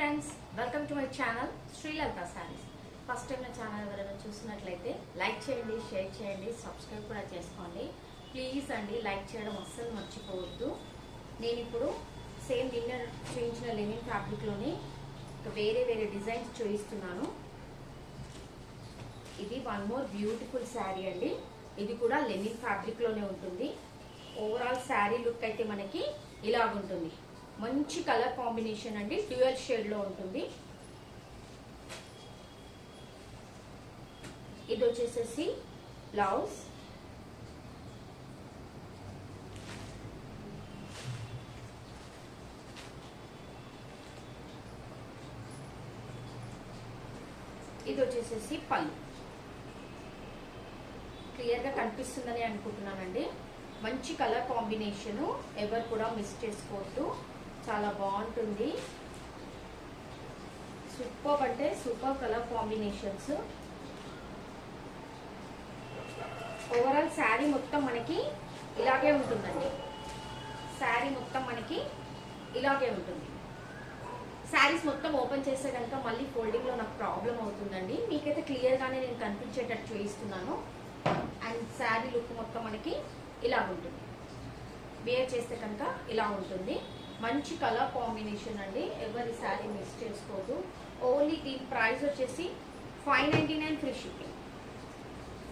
Friends, welcome to my channel Sri Lalitha saris. First time నా channel ఎవరైనా చూసినట్లయితే లైక్ చేయండి, షేర్ చేయండి, సబ్స్క్రైబ్ కూడా చేసుకోండి. ప్లీజ్ అండి, లైక్ చేయడం అస్సలు మర్చిపోవద్దు. నేను ఇప్పుడు సేమ్ డిన్నర్ చూపించిన లెనిన్ ఫ్యాబ్రిక్లోని వేరే డిజైన్స్ చూపిస్తున్నాను. ఇది వన్ మోర్ బ్యూటిఫుల్ శారీ అండి. ఇది కూడా లెనిన్ ఫ్యాబ్రిక్లోనే ఉంటుంది. ఓవరాల్ శారీ లుక్ అయితే మనకి ఇలాగుంటుంది. మంచి కలర్ కాంబినేషన్ అండి, డ్యూయల్ షేడ్ లో ఉంటుంది. ఇది వచ్చేసేసి బ్లౌజ్. ఇది వచ్చేసేసి పళ్ళు. క్లియర్ గా కనిపిస్తుందని అనుకుంటున్నానండి. మంచి కలర్ కాంబినేషన్, ఎవరు కూడా మిస్ చేసుకోవద్దు. చాలా బాగుంటుంది. సూపర్ అంటే super colour combinations. Overall sari మొత్తం మనకి ఇలాగే ఉంటుందండి. శారీ మొత్తం మనకి ఇలాగే ఉంటుంది. శారీస్ మొత్తం ఓపెన్ చేస్తే కనుక మళ్ళీ ఫోల్డింగ్ లో నాకు ప్రాబ్లం అవుతుందండి. మీకైతే క్లియర్ గానే నేను కనిపించేటట్టు చూపిస్తున్నాను. అండ్ శారీ లుక్ మొత్తం మనకి ఇలా ఉంటుంది. వేర్ చేస్తే కనుక ఇలా ఉంటుంది. మంచి కలర్ కాంబినేషన్ అండి, ఎవరి శారీ మిస్ చేసుకోదు. ఓన్లీ దీని ప్రైస్ వచ్చేసి 599 ఫ్రీ షిప్పింగ్.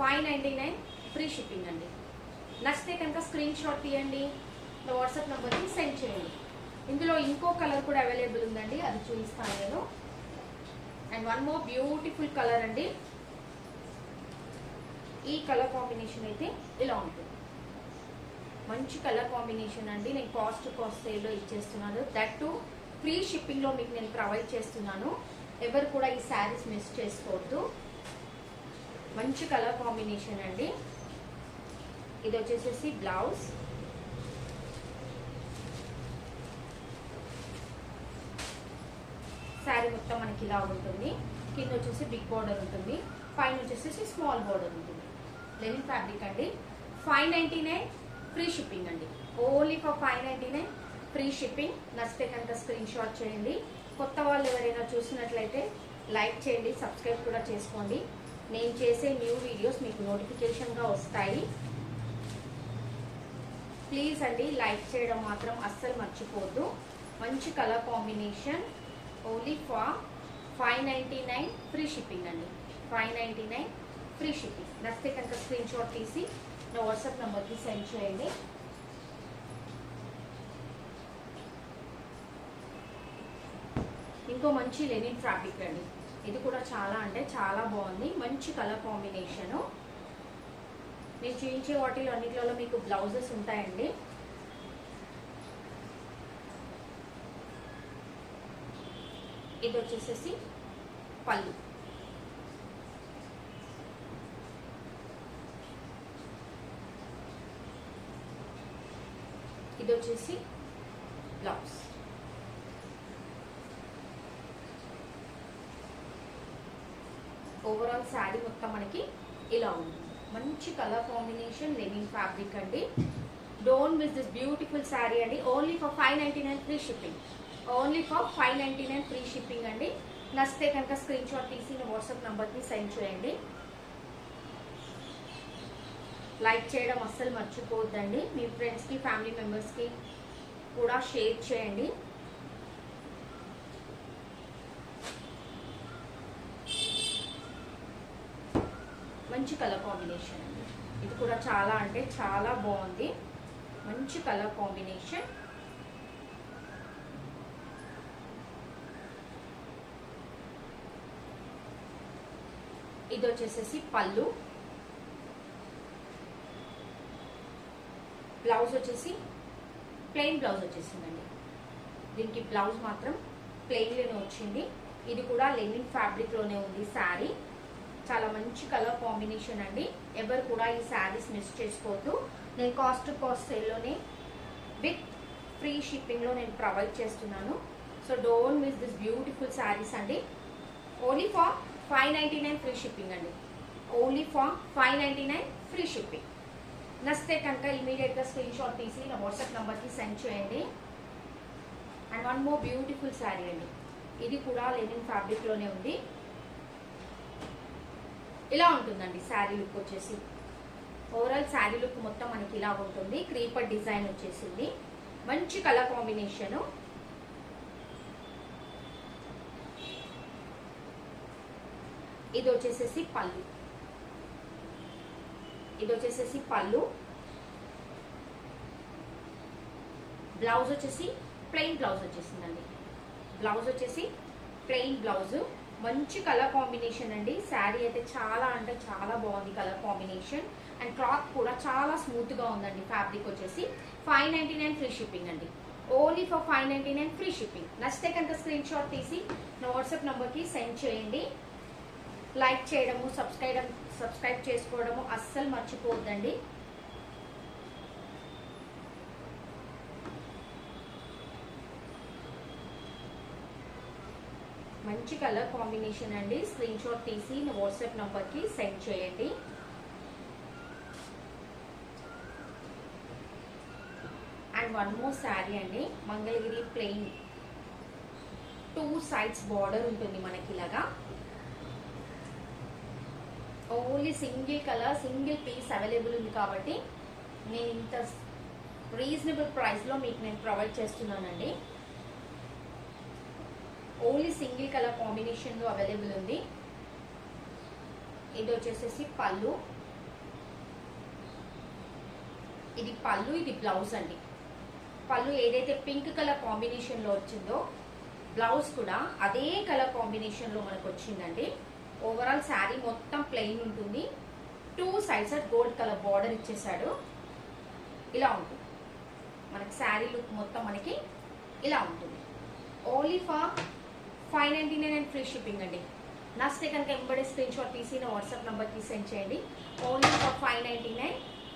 599 ఫ్రీ షిప్పింగ్ అండి. నచ్చితే కనుక స్క్రీన్ షాట్ తీయండి, వాట్సాప్ నెంబర్కి సెండ్ చేయండి. ఇందులో ఇంకో కలర్ కూడా అవైలబుల్ ఉందండి, అది చూపిస్తాను నేను. And one more beautiful colour అండి. ఈ కలర్ కాంబినేషన్ అయితే ఇలా ఉంటుంది. మంచి కలర్ కాంబినేషన్ అండి. నేను కాస్ట్ సేల్లో ఇచ్చేస్తున్నాను. దట్ టు ఫ్రీ షిప్పింగ్ లో మీకు నేను ప్రొవైడ్ చేస్తున్నాను. ఎవరు కూడా ఈ శారీస్ మిస్ చేసుకోవద్దు. మంచి కలర్ కాంబినేషన్ అండి. ఇది వచ్చేసేసి బ్లౌజ్. శారీ మొత్తం మనకి ఇలా ఉంటుంది. కింద వచ్చేసి బిగ్ బోర్డర్ ఉంటుంది, పైన వచ్చేసి స్మాల్ బోర్డర్ ఉంటుంది. లెనిన్ ఫ్యాబ్రిక్ అండి. 599 ఫ్రీ షిప్పింగ్ అండి. Only for 599 free shipping. నచ్చితే కనుక స్క్రీన్ షాట్ చేయండి. కొత్త వాళ్ళు ఎవరైనా చూసినట్లయితే లైక్ చేయండి, సబ్స్క్రైబ్ కూడా చేసుకోండి. నేను చేసే న్యూ వీడియోస్ మీకు నోటిఫికేషన్గా వస్తాయి. ప్లీజ్ అండి, లైక్ చేయడం మాత్రం అస్సలు మర్చిపోవద్దు. మంచి colour combination. Only for 599 free shipping అండి. 599 ఫ్రీ షిప్పింగ్. నచ్చితే కనుక స్క్రీన్ షాట్ తీసి నా వాట్సాప్ నెంబర్కి సెండ్ చేయండి. ఇంకో మంచి లెనిన్ ఫ్యాబ్రిక్ అండి. ఇది కూడా చాలా అంటే చాలా బాగుంది. మంచి కలర్ కాంబినేషను. నేను చూపించే వాటిలో అన్నిట్లలో మీకు బ్లౌజెస్ ఉంటాయండి. ఇది వచ్చేసేసి పళ్ళు. ఇది వచ్చేసి బ్లౌజ్. ఓవరాల్ శారీ మొత్తం మనకి ఇలా ఉంది. మంచి కలర్ కాంబినేషన్, లెనిన్ ఫ్యాబ్రిక్ అండి. Don't miss this beautiful sari అండి. Only for 599 free shipping. Only for 599 free shipping అండి. నచ్చితే కనుక స్క్రీన్ షాట్ తీసి నా వాట్సాప్ నెంబర్కి సెండ్ చేయండి. లైక్ చేయడం అస్సలు మర్చిపోవద్దండి. మీ ఫ్రెండ్స్కి, ఫ్యామిలీ మెంబర్స్కి కూడా షేర్ చేయండి. మంచి కలర్ కాంబినేషన్ అండి. ఇది కూడా చాలా అంటే చాలా బాగుంది. మంచి కలర్ కాంబినేషన్. ఇది వచ్చేసేసి పళ్ళు. బ్లౌజ్ వచ్చేసి ప్లెయిన్ బ్లౌజ్ వచ్చేసిందండి. దీనికి బ్లౌజ్ మాత్రం ప్లెయిన్లోనే వచ్చింది. ఇది కూడా లెనిన్ ఫ్యాబ్రిక్లోనే ఉంది శారీ. చాలా మంచి కలర్ కాంబినేషన్ అండి. ఎవరు కూడా ఈ శారీస్ మిస్ చేసుకోవద్దు. నేను కాస్ట్ సేల్లోనే విత్ ఫ్రీ షిప్పింగ్లో నేను ప్రొవైడ్ చేస్తున్నాను. So don't miss this beautiful saris అండి. ఓన్లీ ఫర్ 599 ఫ్రీ షిప్పింగ్ అండి. Only for 599 free shipping. నచ్చితే కనుక ఇమీడియట్గా స్క్రీన్ షాట్ తీసి నా వాట్సాప్ నెంబర్కి సెండ్ చేయండి. And one more beautiful sari అండి. ఇది కూడా లెనిన్ ఫ్యాబ్రిక్ లోనే ఉంది. ఇలా ఉంటుందండి శారీ లుక్ వచ్చేసి. ఓవరాల్ శారీ లుక్ మొత్తం మనకి ఇలా ఉంటుంది. క్రీపర్ డిజైన్ వచ్చేసింది. మంచి కలర్ కాంబినేషన్. ఇది వచ్చేసేసి పళ్ళు. ఇది వచ్చేసేసి పళ్ళు. బ్లౌజ్ వచ్చేసి ప్లెయిన్ బ్లౌజ్ వచ్చేసిందండి. బ్లౌజ్ వచ్చేసి ప్లెయిన్ బ్లౌజ్. మంచి కలర్ కాంబినేషన్ అండి. శారీ అయితే చాలా అంటే చాలా బాగుంది కలర్ కాంబినేషన్. అండ్ క్లాత్ కూడా చాలా స్మూత్ గా ఉందండి. ఫ్యాబ్రిక్ వచ్చేసి 599 ఫ్రీ షిప్పింగ్ అండి. Only for 599 free shipping. నచ్చితే కనుక స్క్రీన్ షాట్ తీసి నా వాట్సాప్ నంబర్ కి సెండ్ చేయండి. లైక్ చేయడము, సబ్స్క్రైబ్ చేసుకోవడము అస్సలు మర్చిపోవద్దండి. మంచి కలర్ కాంబినేషన్ అండి. స్క్రీన్ షాట్ తీసి నా వాట్సాప్ నంబర్ కి సెండ్ చేయండి. అండ్ వన్ మోర్ శారీ అండి. మంగళగిరి ప్లెయిన్ 2 sides బార్డర్ ఉంటుంది మనకి ఇలాగా. Only single colour single piece available ఉంది కాబట్టి నేను ఇంత రీజనబుల్ ప్రైస్ లో మీకు నేను ప్రొవైడ్ చేస్తున్నానండి. ఓన్లీ సింగిల్ కలర్ కాంబినేషన్ లో అవైలబుల్ ఉంది. ఇది వచ్చేసేసి పళ్ళు. ఇది పళ్ళు, ఇది బ్లౌజ్ అండి. పళ్ళు ఏదైతే పింక్ కలర్ కాంబినేషన్ లో వచ్చిందో బ్లౌజ్ కూడా అదే కలర్ కాంబినేషన్ లో మనకు వచ్చిందండి. ఓవరాల్ శారీ మొత్తం ప్లెయిన్ ఉంటుంది. 2 sides గోల్డ్ కలర్ బార్డర్ ఇచ్చేసాడు. ఇలా ఉంటుంది మనకి శారీ లుక్ మొత్తం మనకి ఇలా ఉంటుంది. Only for 599 and free shipping అండి. నచ్చితే కనుక ఎంబడే స్క్రీన్ షాట్ తీసి నా వాట్సాప్ నంబర్ కి సెండ్ చేయండి. ఓన్లీ ఫర్ 599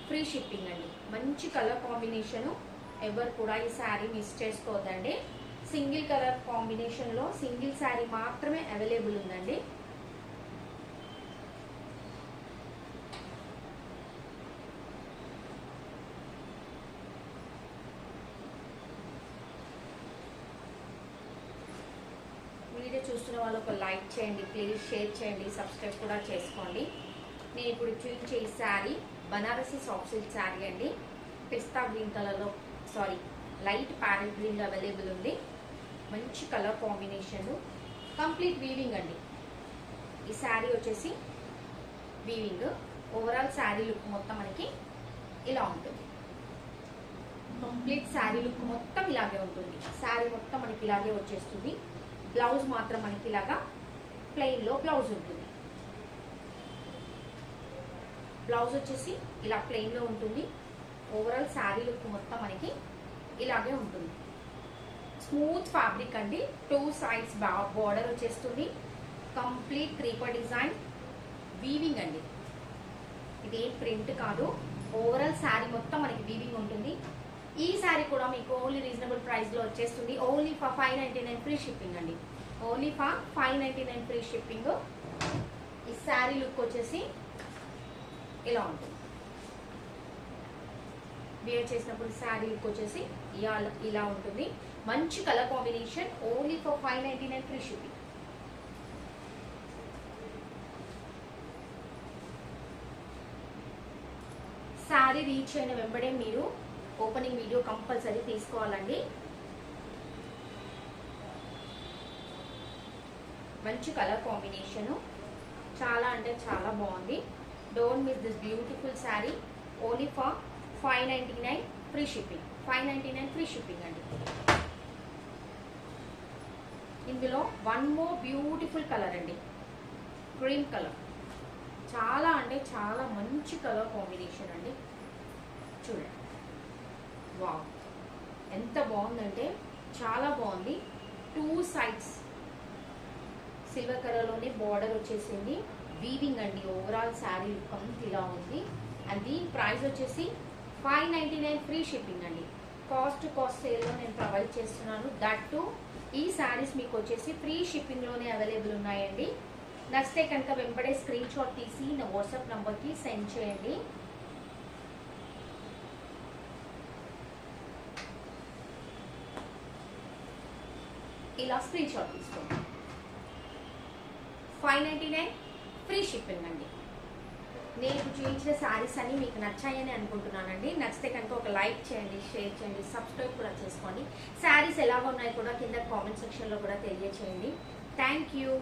ఫ్రీ షిప్పింగ్ అండి. మంచి కలర్ కాంబినేషన్. ఎవరు కూడా ఈ శారీ మిస్ చేసుకోవద్దండి. సింగిల్ కలర్ కాంబినేషన్ లో సింగిల్ శారీ మాత్రమే అవైలబుల్ ఉందండి. వీడియో చూస్తున్న వాళ్ళు ఒక లైక్ చేయండి ప్లీజ్, షేర్ చేయండి, సబ్స్క్రైబ్ కూడా చేసుకోండి. నేను ఇప్పుడు చూపించే ఈ శారీ బనారసి సాఫ్ట్ సిల్క్ శారీ అండి. పిస్తా గ్రీన్ కలర్ లో లైట్ ప్యారెట్ గ్రీన్ లో అవైలబుల్ ఉంది. మంచి కలర్ కాంబినేషన్. కంప్లీట్ వీవింగ్ అండి. ఈ శారీ వచ్చేసి వీవింగ్. ఓవరాల్ శారీ లుక్ మొత్తం మనకి ఇలా ఉంటుంది. కంప్లీట్ శారీ లుక్ మొత్తం ఇలాగే ఉంటుంది. శారీ మొత్తం మనకి ఇలాగే వచ్చేస్తుంది. బ్లౌజ్ మాత్రం మనకి ఇలాగా ప్లెయిన్ లో బ్లౌజ్ ఉంటుంది. బ్లౌజ్ వచ్చేసి ఇలా ప్లెయిన్ లో ఉంటుంది. ఓవరాల్ శారీ లుక్ మొత్తం మనకి ఇలాగే ఉంటుంది. స్మూత్ ఫ్యాబ్రిక్ అండి. 2 sides బార్డర్ వచ్చేస్తుంది. కంప్లీట్ క్రీపర్ డిజైన్ వీవింగ్ అండి. ఇది ప్రింట్ కాదు. ఓవరాల్ శారీ మొత్తం మనకి వీవింగ్ ఉంటుంది. ఈ శారీ కూడా మీకు ఓన్లీ రీజనబుల్ ప్రైస్ లో వచ్చేస్తుంది. ఓన్లీ ఫర్ 599 ఫ్రీ షిప్పింగ్ అండి. Only for 599 free shipping. ఈ శారీ లుక్ వచ్చేసి ఇలా ఉంటుంది. వేర్ చేసినప్పుడు శారీ లుక్ వచ్చేసి ఇలా ఉంటుంది. మంచి colour combination. Only for 599 free shipping. Sari reach అయిన వెంబడే మీరు ఓపెనింగ్ వీడియో కంపల్సరీ తీసుకోవాలండి. మంచి కలర్ కాంబినేషన్. చాలా అంటే చాలా బాగుంది. Don't miss this beautiful sari. Only for 599 free shipping. 599 free shipping అండి. ఇందులో వన్ మోర్ బ్యూటిఫుల్ కలర్ అండి. Cream colour. చాలా అంటే చాలా మంచి కలర్ కాంబినేషన్ అండి. చూడండి, వావ్ ఎంత బాగుందంటే చాలా బాగుంది. 2 sides సిల్వర్ కలర్ లోనే బార్డర్ వచ్చేసింది. వీవింగ్ అండి. ఓవరాల్ శారీ లుక్ అంతా ఇలా ఉంది. అండ్ దీని ప్రైస్ వచ్చేసి 599 ఫ్రీ షిప్పింగ్ అండి. కాస్ట్ సేల్ లో నేను ప్రొవైడ్ చేస్తున్నాను. దట్ టు ఈ శారీస్ మీకు వచ్చేసి ఫ్రీ షిప్పింగ్ లోనే అవైలబుల్ ఉన్నాయండి. నచ్చితే కనుక వెంబడే స్క్రీన్ షాట్ తీసి నా వాట్సాప్ నంబర్ కి సెండ్ చేయండి. ఇలా స్క్రీన్ షాట్ తీసుకోండి. 599 ఫ్రీ షిప్పింగ్ అండి. నేను చూపించిన శారీస్ అన్ని మీకు నచ్చాయని అనుకుంటున్నానండి. నచ్చితే కనుక ఒక లైక్ చేయండి, షేర్ చేయండి, సబ్స్క్రైబ్ కూడా చేసుకోండి. శారీస్ ఎలాగ ఉన్నాయో కూడా కింద కామెంట్ సెక్షన్లో కూడా తెలియచేయండి. Thank you.